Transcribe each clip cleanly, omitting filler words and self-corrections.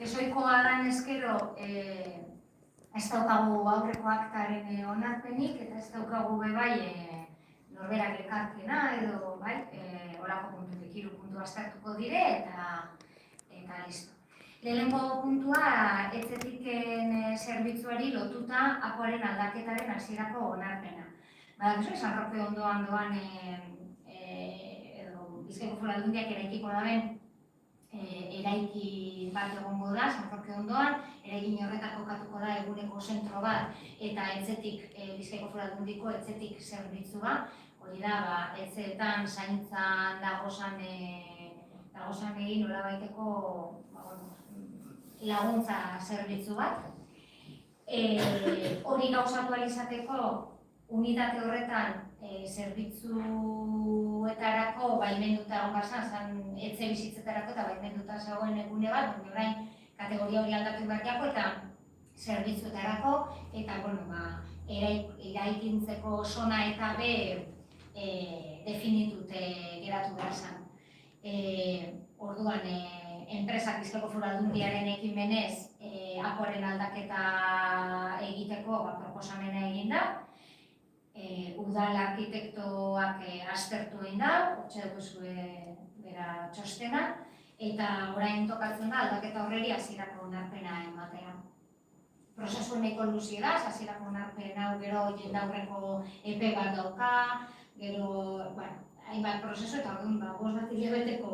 Ezoikoa dan ezkero, ez daukagu aurreko aktaren onarpenik, eta ez daukagu bebai norberak ekarpena edo, bai, olako puntutik, 3 puntu aztertuko dire, eta listo. Lehenengo puntua, etzetiken zerbitzuari lotuta apoaren aldaketaren hasierako onarpena. Badakizu, San Roque ondoan doan, edo Bizkaiko Foru Aldundiak eraikiko daben, eraiki bat egongo da, San Roque ondoan, eraigin horretan kokatuko da eguneko zentro bat, eta etzetik, Bizkaiko Foru Aldundiko etzetik zerbitzua, hori da, etzeetan zaintzan dagozan egin nolabaiteko laguntza zerbitzu bat. Hori gauzatu alizateko, unitate horretan zerbitzuetarako baimenduta egon barzan, etxe bizitzetarako eta baimenduta zegoen egune bat, orain kategoria hori aldatu berdiako eta zerbitzuetarako, eta eraikintzeko zona eta be definitute geratu behar zen. Orduan, enpresak Bizkaiko Foru Aldundiaren ekimenez apoaren aldaketa egiteko proposamena egin da. Udal arkitektoak aztertu egin da, hortxe duzue bera txostena, eta orain tokatzen da aldaketa horreri hasierako onarpena ematea. Prozesu nahiko luze da, hasierako onarpen hau gero jendaurreko epe bat dauka, gero, hainbat prozesu eta orduan 5 hilabeteko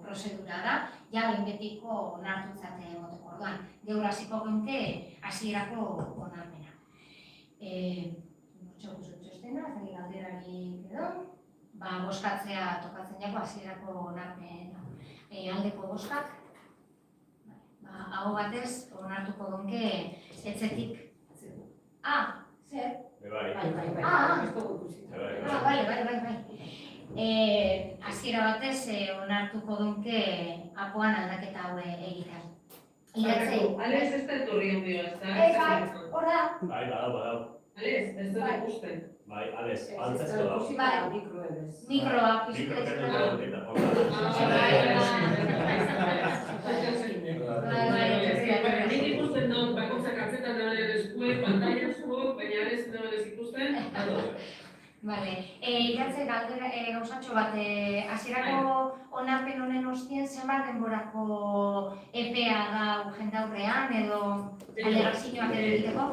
prozedura da, ja behin betiko onartutzat emoteko. Orduan, geur hasiko geunke hasierako onarpena. Txostena, eta galderari edo, bozkatzea tokatzen jako hasierako onarpena. Aldeko bozkak, hau batez onartuko geunke etzetik. Zer? Bai. Hasiera batez onartuko duke apoan aldaketa hau egitea. Alex ez da etorri ondio, ez da? Hor da. Bai, badau. Alex, ez da ikusten. Bai, Alex, antzazko dago. Mikroa Nik ikusten dut, bakoitzak atzetan daren eskuek, pantaiazko, baina Alex ez ikusten. Iratze gauzatxo bat, hasierako onarpen honen ostien zenbat denborako EPEA da jendaurrean edo alegazioak edo egiteko?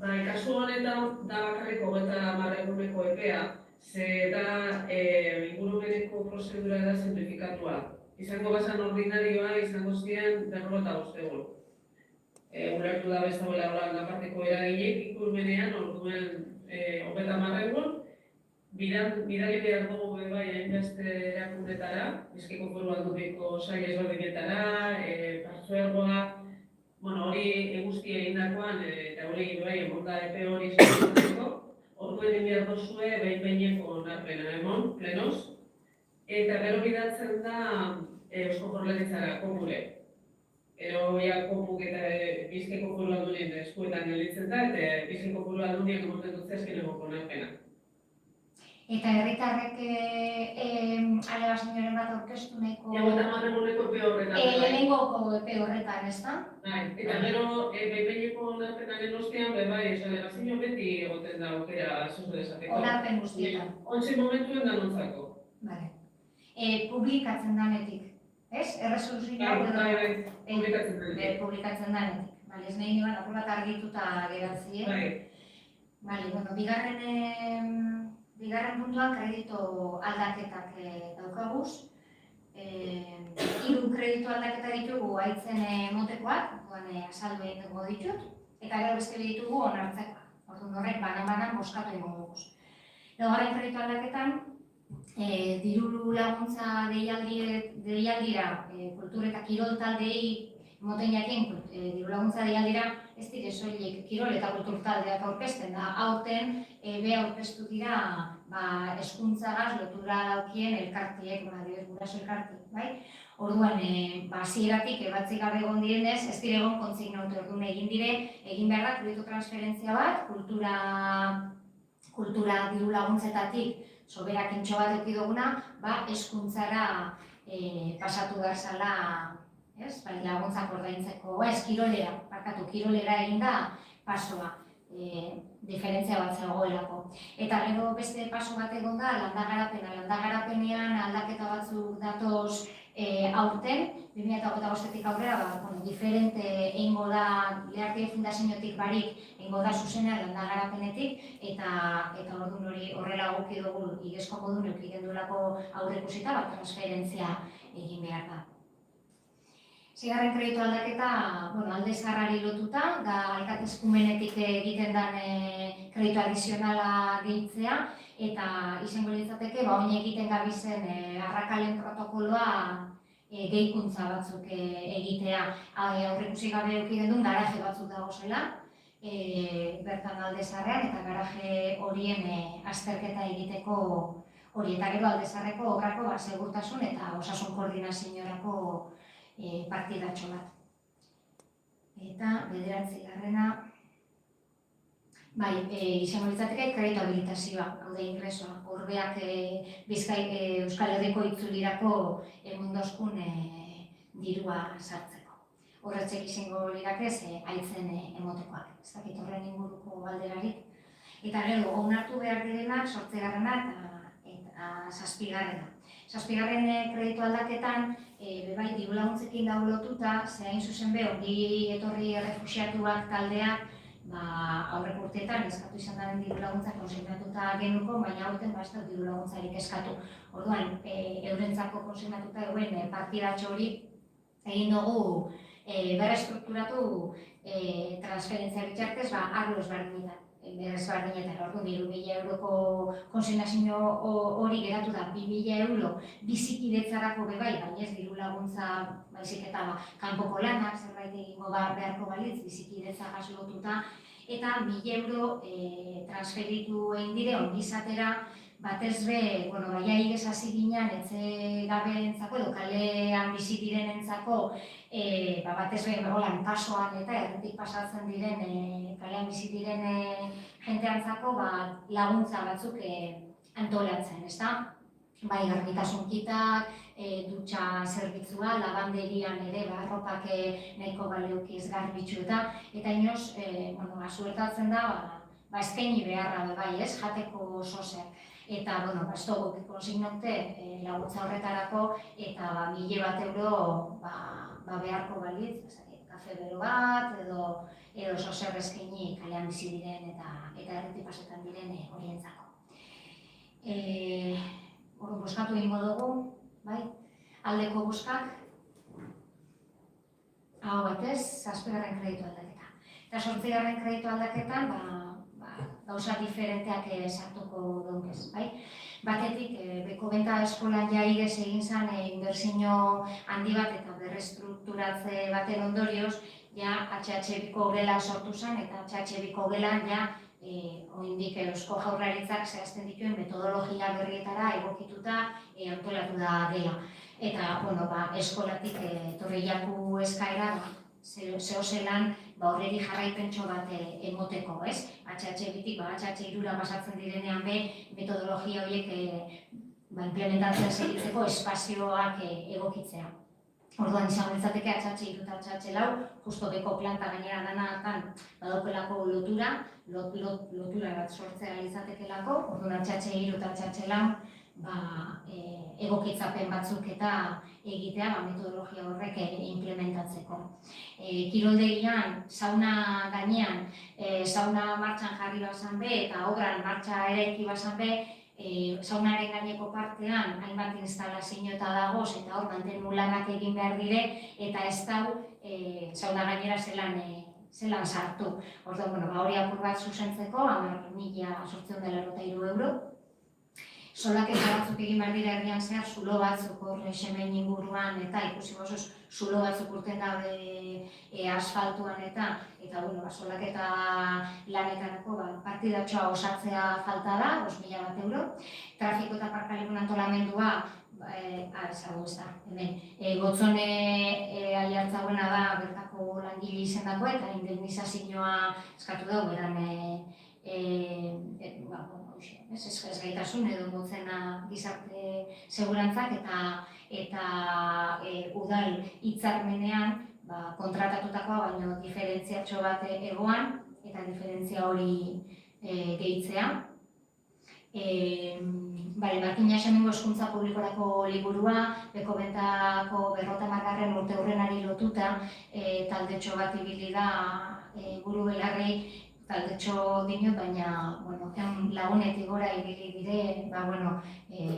Kasu honetan da bakarriko 30 eguneko EPEA, ze da ingurumeneko prozedura da simplifikatua. Izango bazan ordinarioa, izango ziren 55 egun. Ulertu da bezala horan aparteko eraginek ingurumenean, orduen 30 egun, bidali behar dugu bai hainbeste erakundetara, Bizkaiko Foru Aldundiko sail ezberdinetara, partzuergoa, hori eguzki egindakoan, eta hori bai emonda epe hori izateko, orduen egin duzue behin-behineko onarpena emon, plenoz, eta gero bidatzen da Eusko Jaurlaritzara kopure. Gero kopuk eta Bizkaiko Foru Aldundien eskuetan gelditzen da, eta Bizkaiko Foru Aldundien emoten dut zezkeneko onarpena. Eta herritarrek alegazioaren bat aurkeztu nahiko... Eguneko epe horretan. Lehenengoko epe horretan, ez da? Eta gero, behineko onarpenaren ostean, alegazio beti egoten da aukera zuzu desateko. Onarpen guztietan. Ontsi momentuen da nontzako. Publikatzen danetik, ez? Erresoluzioa publikatzen danetik. Publikatzen danetik. Ez nahi niban, apur bat argituta geratzien. Bigarren puntuan kredito aldaketak daukaguz. 3 kredito aldaketa ditugu haitzen motekoak, azaldu egingo ditut, eta gero beste ditugu onartzekoak. Orduan horrek banan-banan bozkatu egingo duguz. Laugarren kredito aldaketan, diru laguntza deialdira kultur eta kirol taldeei moten jakin diru laguntza deialdira ez dire soilik kirol eta kultur taldeak aurkezten da. Aurten be aurkeztu dira hezkuntzagaz lotura daukien elkartiek, guraso elkartiek, bai? Orduan, hasieratik ebatzi gabe egon direnez, ez dire egon kontzignatu orduan egin behar da kreditu transferentzia bat, kultura diru laguntzetatik soberakintxo bat eduki duguna, hezkuntzara pasatu behar zala ez? Bai, laguntzak ordaintzeko, ez, kirolera egin da pasoa, diferentzia bat zegoelako. Eta gero beste paso bat egon da, landagarapenean aldaketa batzuk datoz aurten, 2025-etik aurrera, diferente egingo da, Leharkide Fundaziotik barik, egingo da zuzenean landagarapenetik, eta orduan hori horrela egoki dugu igezko modun eukigen duelako aurreikusita, transferentzia egin behar da. Zigarren kreditu aldaketa, alde zaharrari lotuta, da alkate eskumenetik egiten den kreditu adizionala gehitzea, eta izango litzateke, oin egiten gabizen arrakalen protokoloa gehikuntza batzuk egitea. Aurreikusi gabe eukiden duen garaje batzuk dagozela, bertan alde zaharrean, eta garaje horien azterketa egiteko hori, eta gero alde zaharreko obrako segurtasun eta osasun koordinaziorako partidatxo bat. Eta bederatzigarrena, izango litzateke kreditu habilitazioa, hau da ingresoa, horbeak Euskal Herriko itzulirako emundoskun dirua sartzeko. Horretzek izango lirakez, haitzen emotekoak, ez dakit horren inguruko galderarik. Eta gero, onartu behar direnak, 8garrena eta 7garrena. 7garren kreditu aldaketan, bai diru laguntzekin dago lotuta, zehain zuzen be, ongi etorri errefuxiatuak taldeak, aurreko urteetan eskatu izan daren diru laguntza konsignatuta genuko, baina aurten ez da diru laguntzarik eskatu. Orduan, eurentzako konsignatuta eguen partidatxo hori egin dugu berrestrukturatu transferentzia bitartez arlo ezberdinetan. Orduan, 2.000 euroko konsignazio hori geratu da, 2.000 euro bizikidetzarako bebai, baina ez diru laguntza baizik eta kanpoko lanak, zerbait egingo beharko balitz, bizikidetza lotuta, eta 1.000 euro transferitu egin dire ongizatera, batez be, baiai hasi ginen etxe gabeentzako edo kalean bizi direnentzako, batez be, holan pasoan eta erretik pasatzen diren kalean bizi diren jenteantzako laguntza batzuk antolatzen, ezta? Bai, garbitasun kitak, dutxa zerbitzua, labanderian ere, arropak nahiko baleukiz garbitzu eta inoz, suertatzen da, eskaini beharra bai, ez, jateko sozer. Eta, ez dugu konsignante laguntza horretarako, eta 1.000 bat euro beharko balitz, kafe bero bat, edo sozer eskaini kalean bizi diren eta erretik pasetan diren horientzako. Boskatu egingo dugu, aldeko boskak, hau batez, 7garren kreditu aldaketa. Eta 8garren kreditu aldaketan, gauza diferenteak sartuko dunkez. Batetik, beko benta eskolan igez egin zen inbertsio handi bat eta berrestrukturatze baten ondorioz, HH2ko gela sortu zen, eta HH2ko gelan oindik Eusko Jaurlaritzak zehazten dituen metodologia berrietara egokituta antolatu da gela. Eta, eskolatik torreiaku eskaera, zehozelan horreri jarraipentxo bat emoteko, ez? HH2tik, HH3ra pasatzen direnean metodologia horiek implementatzen segitzeko espazioak egokitzea. Orduan izango litzateke HH3 eta HH4, justo beko planta gainera danatan badaukelako lotura bat sortzea litzatekelako, orduan HH3 eta HH4 egokitzapen batzuk eta egitea metodologia horrek implementatzeko. Kiroldegian, sauna gainean, sauna martxan jarri bazan be eta obran martxa eraiki bazan be, saunaren gaineko partean hainbat instalazio eta dagoz eta hor mantenu lanak egin behar dire eta ez dau sauna gainera zelan sartu. Orduan, hori apur bat zuzentzeko, 10.893 euro. Solaketa batzuk egin behar dira herrian zehar, zulo batzuk hor semen inguruan eta ikusi gozuz zulo batzuk urten daude asfaltuan eta solaketa lanetarako partidatxoa osatzea falta da, 5.000 bat euro. Trafiko eta parkalekun antolamendua, ezagu ez da, hemen, Gotzone aiartzagoena da bertako langile izendako eta indemnizazioa eskatu dugu, ez gaitasun edo motzena gizarte segurantzak eta udal hitzarmenean kontratatutakoa baino diferentziatxo bat egoan eta diferentzia hori gehitzea. Martina Xemengo hezkuntza publikorako liburua, Bekobentako 50. urteurrenari lotuta, taldetxo bat ibili da buru belarri, taldetxo dinot, baina lagunetik gora ibili dire,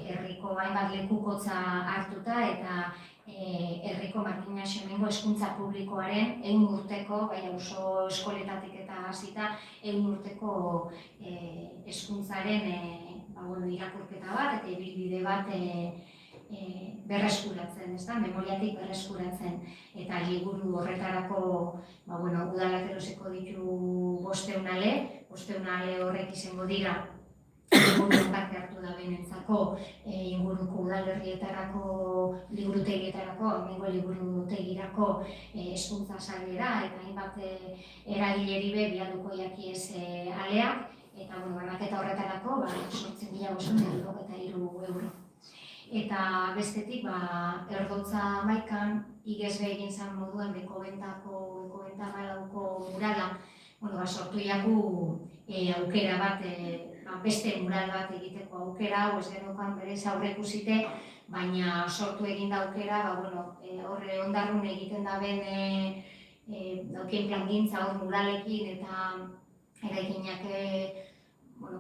herriko hainbat lekukotza hartuta eta herriko Martina Xemengo hezkuntza publikoaren 100 urteko, oso eskoletatik eta hasita 100 urteko hezkuntzaren irakurketa bat eta ibilbide bat berreskuratzen, memoriatik berreskuratzen. Eta liburu horretarako udalak erosiko ditu 500 ale, 500 ale horrek izango dira inguruan parte hartu da benentzako inguruko udalerrietarako liburutegietarako, hemengo liburutegirako hezkuntza sailera eta hainbat eragileri be bialduko jakiez aleak. Eta banaketa horretarako 8.593 euro. Eta bestetik, Erdotza Maikan, IGSB egin zen moduan Bekobenta malauko murala, sortu jaku aukera bat, beste mural bat egiteko aukera, ez genukan berez aurreikusite, baina sortu egin da aukera, horre ondarrun egiten da ben daukien plangintza hor muralekin eta eraikinak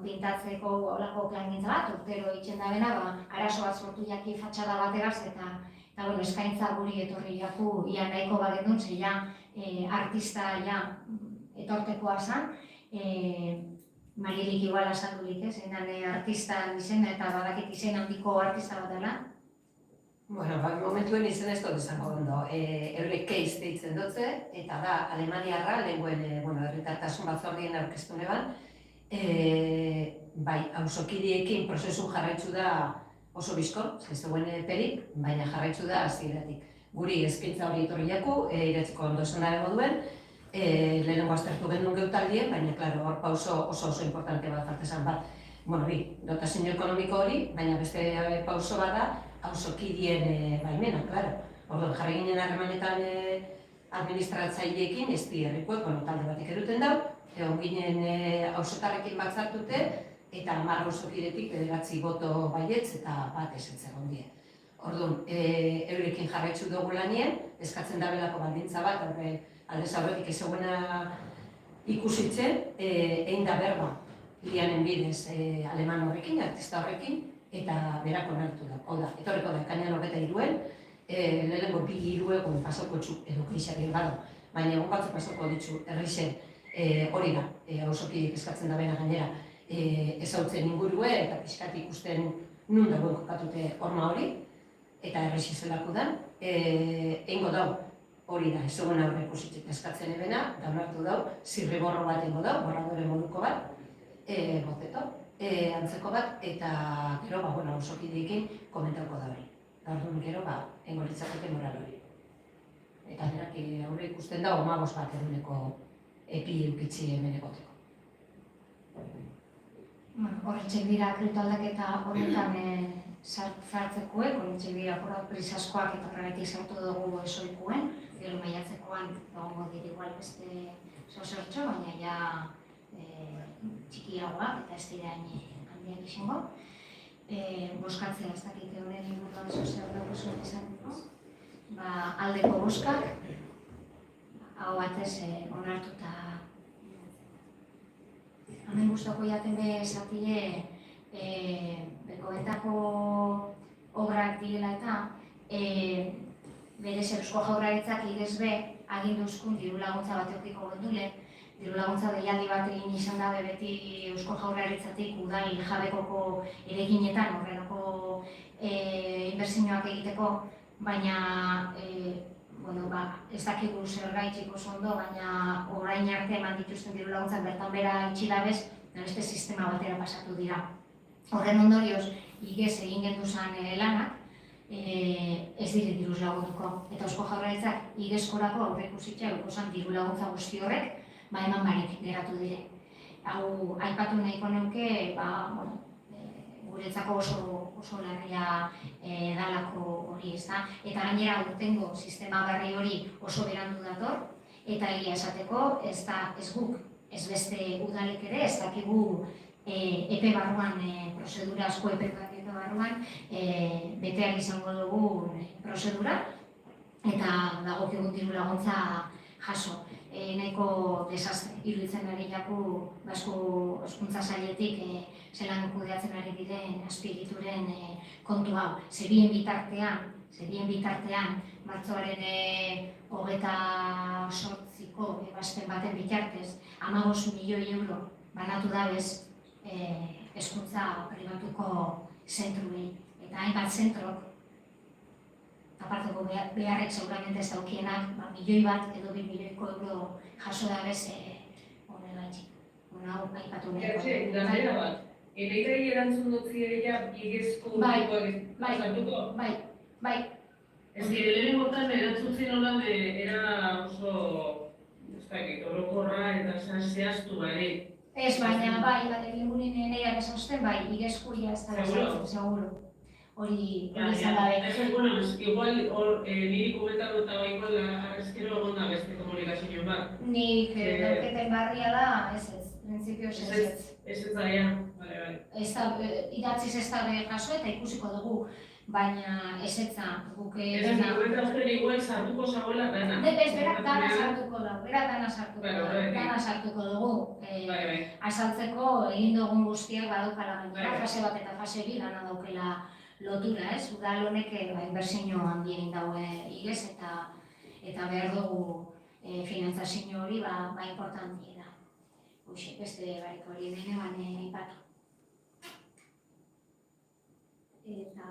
pintatzeko olako plangintza bat, urtero egiten da bena, arazo bat sortu jaki fatxada bategaz eta eskaintza guri etorri jaku ia nahiko bagendun, ze artista etortekoa zan, Marilik igual asaldulik ez, artista izena eta badakit izen handiko artista bat dela. Momentuen izen ez dut izango ondo. Eurek Keiz deitzen dutze, eta da Alemaniarra, lehenguen herritartasun batzordien aurkeztu neban. Auzokidiekin prozesu jarraitzu da oso bizkor, ez zegoen perik, baina jarraitzu da hasieratik. Guri eskaintza hori etorri jaku, iretzeko ondo esan dabe moduen, lehenengo aztertu genuen geutaldien, baina, hor pauso oso importante bat faltezan bat. Dotazio ekonomiko hori, baina beste pauso bat da, auzokidien baimena, Orduan, jarri ginen harremanetan administratzaileekin, ez di herrikoek, talde batek eruten dau, egon ginen auzotarrekin batzartute, eta 10 auzokidetik 9 boto baietz eta bat ezetz egon die. Orduan, eurekin jarraitzu dugu lanien, eskatzen dabelako baldintza bat, aldez aurretik ez eguena ikusitzen, egin da berba, lianen bidez aleman horrekin, artista horrekin, eta berako nartu da. Hau da, etorreko da, ekainean 23-en, lehenengo 2 egun pasoko txuk edo krisiak egin baina egun batzu pasoko ditzu errixen hori da, auzokidek eskatzen da bena gainera, ezautzen ingurue eta pixkat ikusten nun dagoen kokatute horma hori, eta errixi zelako da, eingo dau hori da, ez egun aurre ikusitzen eskatzen ebena, daunartu dau, zirriborro bat eingo dau, borradore moduko bat, boteto, antzeko bat, eta gero, auzokideekin komentauko da hori. Gaur gero, eingo litzakete moral hori. Eta nerak aurre ikusten da, 15 bat eguneko epi eukitzi hemen egoteko. Horretxek dira akretu aldaketa horretan sartzekuek, horretxek dira prisaskoak eta horretik sartu dugu esoikuen, gero maiatzekoan dago dira igual beste zozertxo, baina txikiagoak eta ez dira handiak izango. Boskatzea ez dakite honen inguruan zozer dugu zuen izaneko. Aldeko boskak, hau batez onartuta. Hemen guztoko jaten be esatie Bekobentako obrak direla eta berez Eusko Jaurlaritzak IGSB aginduzkun diru laguntza bat eukiko gondule. Diru laguntza deialdi bat egin izan da beti Eusko Jaurlaritzatik udal jabekoko ereginetan horrenako inbertsioak egiteko, baina ez dakigu zergaitzik oso ondo, baina orain arte eman dituzten diru laguntzak bertan bera itxilabez, beste sistema batera pasatu dira. Horren ondorioz, IGS egin genduzan lanak, ez dire diruz lagunduko. Eta Eusko Jaurlaritzak IGS-korako aurreikusitza eukozan diru laguntza guzti horrek, eman barik geratu dire. Hau, aipatu nahiko neuke, guretzako oso larria dalako hori, ezta? Eta gainera urtengo sistema berri hori oso berandu dator, eta egia esateko ez guk, ez beste udalek ere, ez dakigu epe barruan, prozedura asko epe barruan, betean izango dugu prozedura, eta dagokigun diru laguntza jaso. Nahiko desastre iruditzen ari jaku Basku Hezkuntza Sailetik zelan kudeatzen ari diren azpiegituren kontu hau. Zerien bitartean, martxoaren 28ko ebazpen baten bitartez, 15 milioi euro banatu dabez hezkuntza pribatuko zentruei. Eta hainbat zentrok, aparteko beharrek seguramente ez daukienak, milioi bat edo 2 milioiko euro jaso dabez horregatik. Hau aipatu Gertxe, galdera bat. Eleigai erantzun dutziea bigezko sartuko? Bai. Ez dira, lehenengotan erantzun zen holan era oso orokorra eta zehaztu bari. Ez, baina bai, lehengurin nahiak esan zuten, bai, igezkuria ez da esatzen, seguro. Hori izan dabe. Igual niri komentatu eta igual arrezkero egon da beste komunikazio bat. Nik dauketen barria da, ez, prinsipioz ez. Ez daia, bale. Idatziz ez da jaso eta ikusiko dugu, baina ezetza guk Ez komentazten igual sartuko zagoela dana. Ez, berak dana sartuko dugu. Azaltzeko egin dugun guztiak badaukala gainera, fase bat eta fase bi dana daukela lotura, ez? Udal honek inbertsio handia egin daue igez eta behar dugu finantzazio hori importantia da. Hoxe, beste barik hori denean aipatu. Eta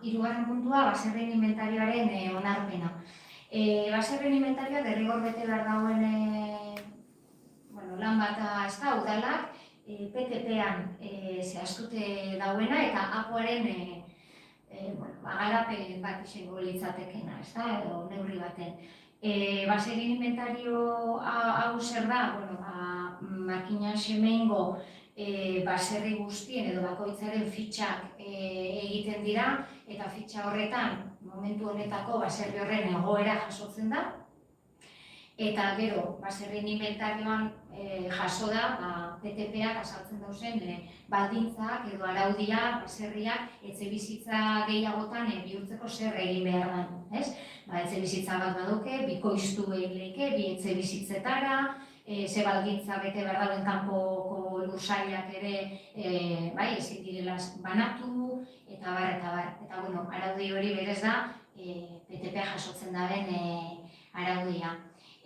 hirugarren puntua, baserrien inventarioaren onarpena. Baserrien inventarioa derrigor bete behar dagoen lan bat ez da, udalak PTP-an zehaztute dauena eta APOaren garapen bat izango litzatekena, ez da, edo neurri baten. Baserrien inventario hau zer da, makina semeingo baserri guztien edo bakoitzaren fitxak egiten dira eta fitxa horretan momentu honetako baserri horren egoera jasotzen da eta gero baserrien inventarioan jaso da PTP-ak azaltzen dauzen baldintzak edo araudia baserriak etxebizitza gehiagotan bihurtzeko zer egin behar da, ez? Etxebizitza bat baduke, bikoiztu egileke, bi etxebizitzetara, ze baldintza bete behar dauen kanpoko lursailak ere ezin direla banatu, eta bar. Eta, araudi hori berez da, PTP jasotzen daren araudia.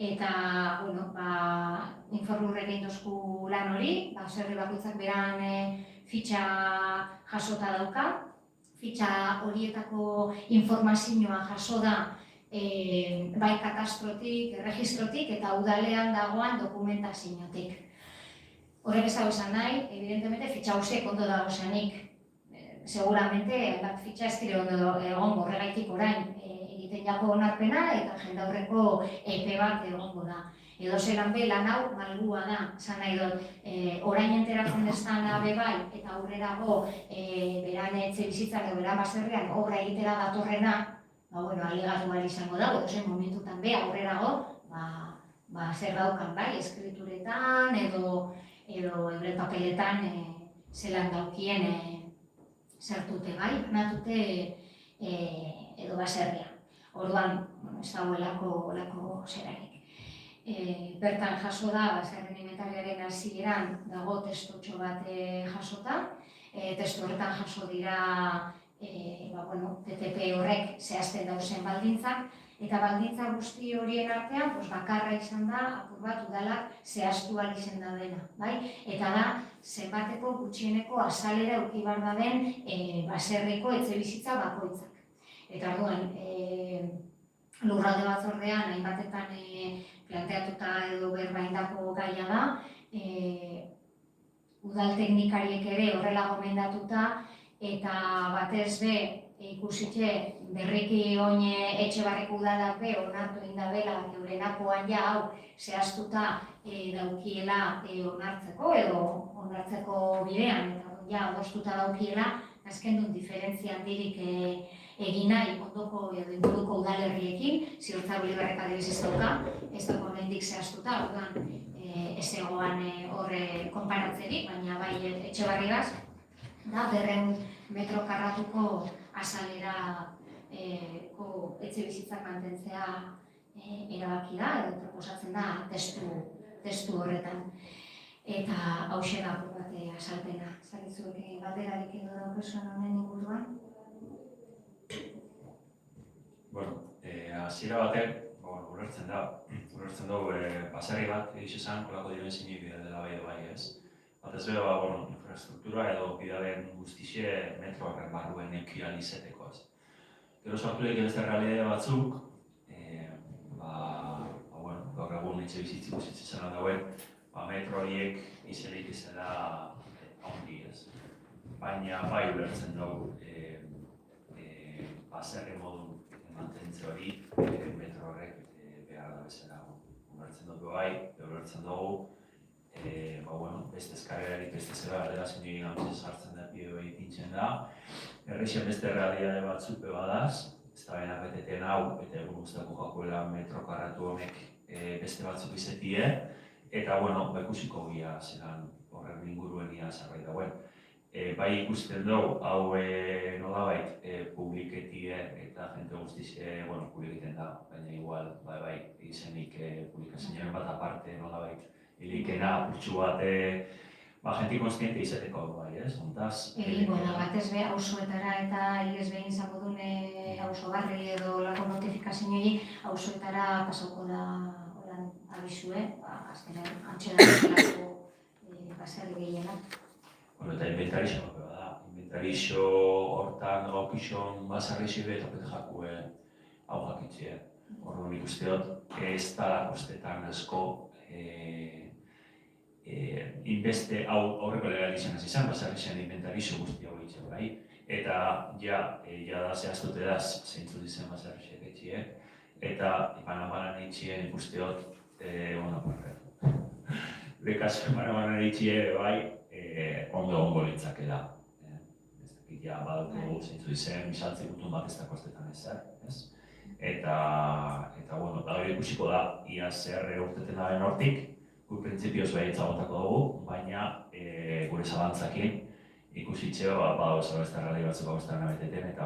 Eta, informurrek egin dozku lan hori, baserri bakoitzak beran fitxa jasota dauka, fitxa horietako informazioa jaso da bai katastrotik, erregistrotik eta udalean dagoan dokumentaziotik. Horrek ez dago esan nahi, evidentemente fitxa guziek ondo dago zanik. Seguramente, bat fitxa ez dire ondo egongo, horregaitik orain egiten jako onarpena eta jendaurreko epe bat egongo da. Edo zelan be, lan hau malgua da, esan nahi dut, orain enteratzen ez dana bebai eta aurrerago beran etxe bizitzak edo beran baserrian obra egitera datorrena, alegatu bali izango dago, edo zen momentutan be aurrerago, zer daukan bai, eskrituretan edo euren papeletan zelan daukien zertute bai, banatute edo baserria. Orduan, ez dagoelako zerarik. Bertan jaso da, baserrien inventarioaren hasieran dago testutxo bat jasota. Testu horretan jaso dira PTP horrek zehazten dauzen baldintzak, eta baldintza guzti horien artean bakarra izan da, apur bat udalak zehaztu ahal izan da dena. Eta da, zenbateko gutxieneko azalera eduki behar da den baserriko etxebizitza bakoitzak. Eta orduan, lurralde batzordean, hainbatetan planteatuta edo berbaindako gaia da, udal teknikariek ere horrela gomendatuta, eta batez be, ikusitxe berriki oin etxe barriko udalak be, onartu egin da bela, eurenakoan ja hau zehaztuta daukiela onartzeko edo onartzeko bidean, eta ja adostuta daukiela, azken duen diferentzia handirik egin nahi ondoko edo inguruko udalerriekin, Ziortza Ulibarrek adibidez ez dauka, ez dago oraindik zehaztuta, orduan ez egoan horre konparatzerik, baina bai Etxebarrigaz, da 200 metro karratuko azalerako etxe bizitzak mantentzea erabaki da, edo proposatzen da testu horretan. Eta hauxe da bat azalpena. Zagitzuek galderarik edo daukezuan honen inguruan? Hasiera batek, ulertzen dugu baserri bat egiz esan kolako dimentsinik dela bai ez. Batez bera, infrastruktura edo bidaren guztixe metro horren barruen ekial izeteko ez. Gero sortu lehik beste realidade batzuk, gaur egun etxe bizitzik usitzen dauen, metro horiek izenik izela handi ez. Baina bai ulertzen dugu baserri modun mantentze hori metro horrek behar da bezala ulertzen dugu beste eskarelarik beste zera alderazin egin hau sartzen da bideo egiten da. Errexen beste realidade batzuk badaz, ez da baina beteten hau eta egun guztako jakuela metro karratu honek beste batzuk izetie. Eta, ikusiko gira zelan horren inguruen ia zerbait dagoen. Bai ikusten dugu, hau nolabait publiketie eta jente guztize, publiketen da, baina igual, bai, izenik publikazioen bat aparte nolabait hilikena, purtsu bat, jenti konstiente izateko bai, ez? Egingo da, batez be, auzoetara eta igez behin izango dune auzo barri edo lako notifikazioei auzoetara pasauko da abizue, azkenean antxelarako baserri gehienak. Eta inventarixo da. Inventarixo hortan gaukixon baserri eta bete jakue hau jakitzie. Orduan ikuste dut, ez da kostetan asko inbeste aurreko legalizan hasi izan, baserri inventarixo guzti hau egitxe bai. Eta da zehaztute daz zeintzu dizen baserri egitxe. Eta banan egitxien ikuste dut, bekazu banan egitxie bai, ondo litzakela. Ez dakit baduko zeintzu dizen, misaltze gutun bat ez da kostetan ez. Eta hori ikusiko da, ia zer urteten daben hortik, gure printzipioz behar itzagotako dugu, baina gure zabantzakin ikusitxeo badago beste rali batzuk agostan abeteten, eta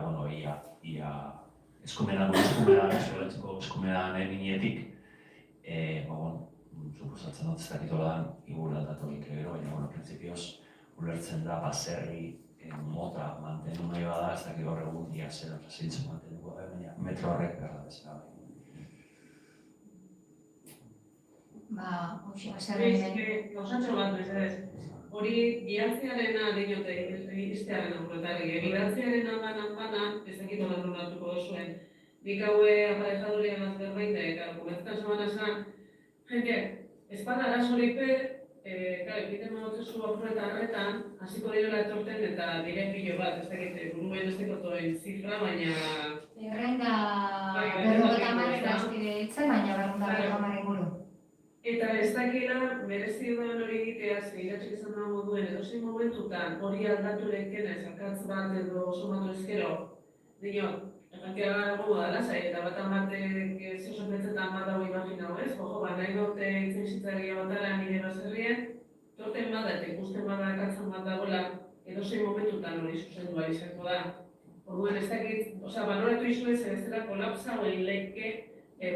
ia eskumenan eskumenan eginietik, suposatzen dut ez dakitola dan igur aldatorik gero, baina printzipioz ulertzen da baserri mota mantenu nahi bada, ez dakit hor egun ia zer zeintzu mantenuko da, baina metro horrek behar da bezala. Hoxe, baserri gauzatxo bat bezalez. Hori bihantziarena dinote, iztearen aurretarri, bihantziarena banan, ez dakitola nolatuko duzuen. Nik haue aparejaduria bat berrein da, guretzkan zoan esan, jente, ez bada arazoripe, egiten modutezu aurretarretan, hasiko direla etorten eta dire pilo bat, ez dakit, buruen ez dekotoen zifra, baina... Berrenda berrogeta marrera estire ditzen, baina berrenda inguru. Eta ez dakila, merezi duen hori egitea, zeiratxik izan da moduen, edozein momentutan hori aldatu lehenkena ezakatz bat edo somatu ezkero, dinot, egantia gogo da lasai, eta bat batek zosenpetzetan bat dago imaginau ez, nahi dute itzensitzagia batara nire baserrien, torten bada eta ikusten bada katzen bat dagoela, edozein momentutan hori zuzendua izango da. Orduen ez dakit, baloratu izuez ez dela kolapsa hori leike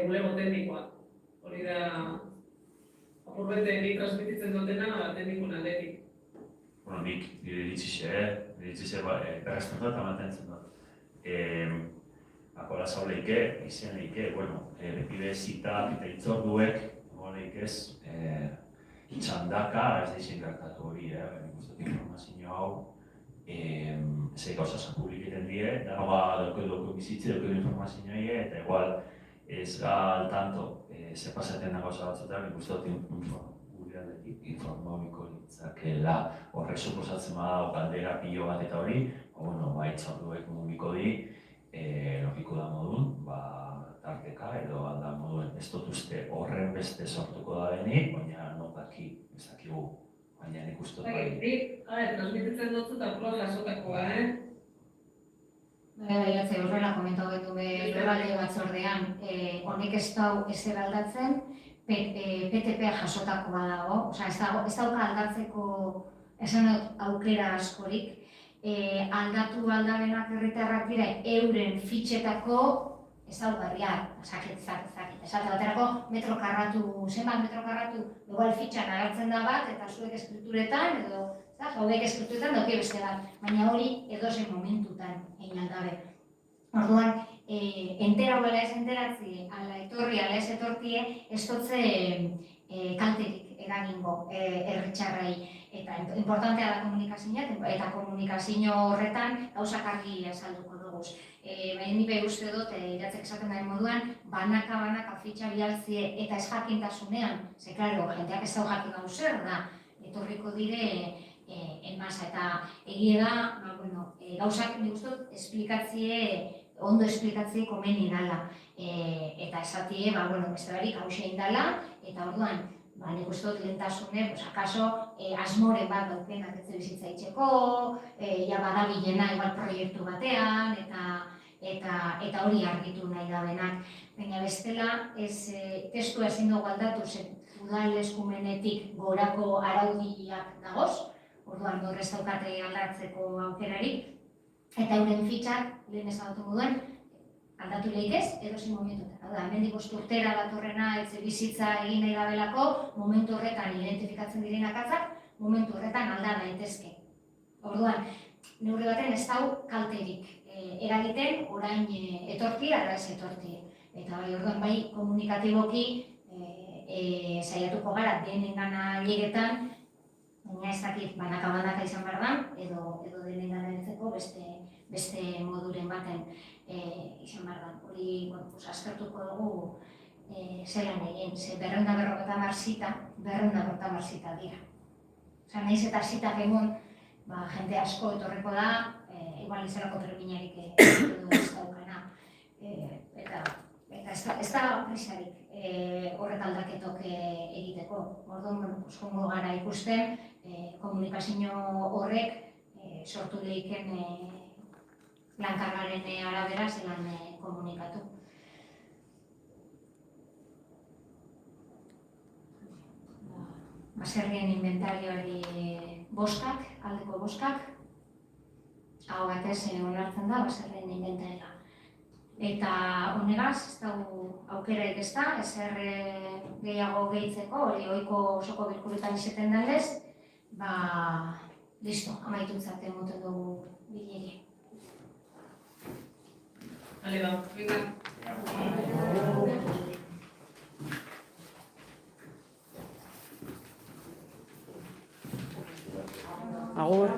bulego teknikoa. Hori da, apurbete nik transmititzen dutena teknikun aldetik. Nik nire ditzize berrezten dut eta mantentzen dut. Kolapsa leike, izen leike, bide zitak eta itzorduek, leik ez, txandaka ez da izen gertatu hori, nik informazio hau, zei gauzazan publiketen die, danoga dauke bizitze, dauke informazioa eta igual ez al tanto ze pasaten da gauza batzutan, nik uste dut gure aldetik informomiko litzakela horrek suposatzen bada galdera pilo bat eta hori, itzorduek mumiko di, logiko da modun, tarteka edo alda moduen ez dut uste horren beste sortuko da denik, baina ez dakigu baina nik uste dut transmititzen dut eta proa jasotakoa, Horrela komentatu gendu lurralde batzordean, honek ez dau ezer aldatzen, PTP jasotakoa dago, ez dauka aldatzeko esan aukera askorik, aldatu aldabenak herritarrak dira euren fitxetako ezaugarriak, esate baterako zenbat metro karratu, igual fitxan agertzen da bat, eta zuek eskrituretan, edo hauek eskrituretan dauke beste bat, baina hori edozein momentutan egin aldabe. Orduan, entera huela ez enteratzi, ala etorri, ala ez etortie, ez dutze kalterik eragingo herritxarrei. Eta importantea da komunikazioa, eta komunikazio horretan gauzak argi azalduko dugu. Baina ni behi uste dut, iratzek esaten den moduan, banaka fitxa bialtzie eta ez jakintasunean, ze, klaro, jendeak ez dau jakin hau zer da, etorriko dire enmasa, eta egia da, gauzak nik uste dut ondo esplikatzie komeni dala, eta esatie, beste barik hause indala, eta orduan, nik uste dut lehentasune, akaso, asmoren bat daukenak etxe bizitza itxeko, badabilena igual proiektu batean, eta hori argitu nahi da benak. Baina bestela, testua ezin dugu aldatu, udal eskumenetik gorako araudiak dagoz, orduan gaur ez daukate aldatzeko aukerarik, eta euren fitxak, lehen ezagatu moduen, aldatu lehik ez, edozein momentuetan. Hau da, hemendik 5 urtera datorrena etxe bizitza egin nahi dabelako, momentu horretan identifikatzen diren akatzak, momentu horretan alda daitezke. Orduan, neurri baten ez dau kalterik eragiten, orain etorti, ara ez etorti. Eta orduan bai komunikatiboki saiatuko gara denengana llegetan, baina ez dakit banaka izan behar da, edo denengana entzeko beste moduren baten izan behar da. Hori, aztertuko dugu zelan egin, ze 250 zita dira. Osa, nahiz eta zitak egon, jende asko etorreko da, igual izanako terminarik ez daukana. Eta ez da prisarik horret aldaketok egiteko. Orduan, jongo gara ikusten, komunikazio horrek sortu lehiken lankargaren arabera zelan komunikatu. Baserrien inventarioari boskak, aldeko boskak, hau batez onartzen da baserrien inventarioa. Eta honegaz, ez dugu aukerarik ez da, ezer gehiago gehitzeko, hori ohiko osoko bilkuretan izaten dalez, listo, amaitutzat emoten dugu bilegi. Vale, venga. Agur.